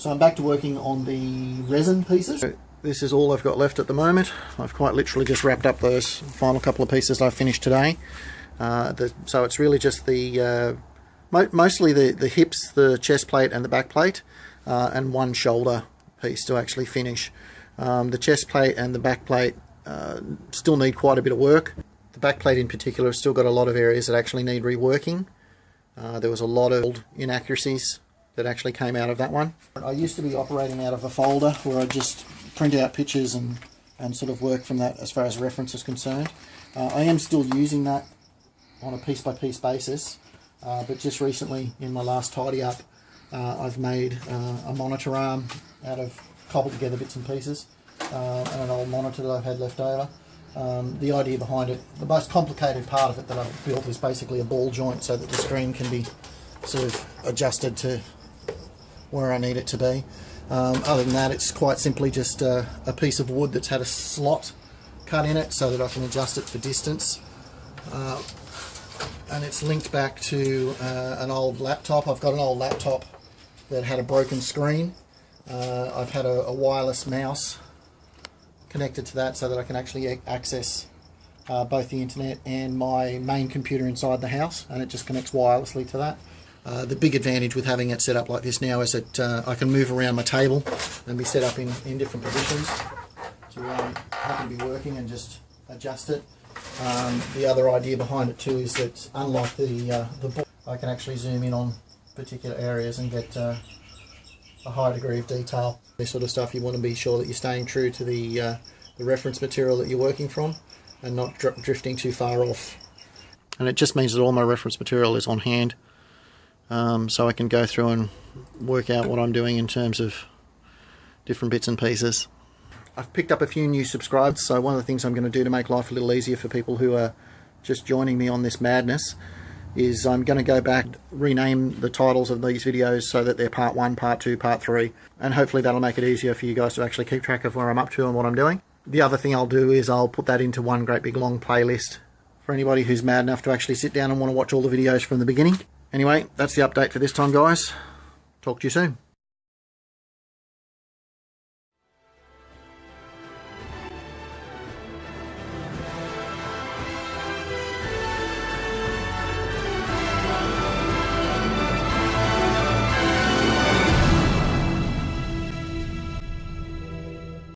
So I'm back to working on the resin pieces. This is all I've got left at the moment. I've quite literally just wrapped up those final couple of pieces I finished today. So it's really just the mostly the hips, the chest plate and the back plate, and one shoulder piece to actually finish. The chest plate and the back plate still need quite a bit of work. The back plate in particular has still got a lot of areas that actually need reworking. There was a lot of inaccuracies that actually came out of that one. I used to be operating out of a folder where I just print out pictures and sort of work from that as far as reference is concerned. I am still using that on a piece-by-piece basis, but just recently in my last tidy up I've made a monitor arm out of cobbled together bits and pieces, and an old monitor that I've had left over. The idea behind it, the most complicated part of it that I've built is basically a ball joint so that the screen can be sort of adjusted to where I need it to be. Other than that, it's quite simply just a piece of wood that's had a slot cut in it so that I can adjust it for distance. And it's linked back to an old laptop. I've got an old laptop that had a broken screen. I've had a wireless mouse connected to that so that I can actually access both the internet and my main computer inside the house, and it just connects wirelessly to that. The big advantage with having it set up like this now is that I can move around my table and be set up in different positions to where I'm happy to be working and just adjust it. The other idea behind it too is that unlike the book, I can actually zoom in on particular areas and get a high degree of detail. This sort of stuff, you want to be sure that you're staying true to the reference material that you're working from and not drifting too far off. And it just means that all my reference material is on hand. So I can go through and work out what I'm doing in terms of different bits and pieces. I've picked up a few new subscribers, so one of the things I'm going to do to make life a little easier for people who are just joining me on this madness is I'm going to go back, rename the titles of these videos so that they're part 1, part 2, part 3, and hopefully that'll make it easier for you guys to actually keep track of where I'm up to and what I'm doing. The other thing I'll do is I'll put that into one great big long playlist for anybody who's mad enough to actually sit down and want to watch all the videos from the beginning. Anyway, that's the update for this time, guys. Talk to you soon.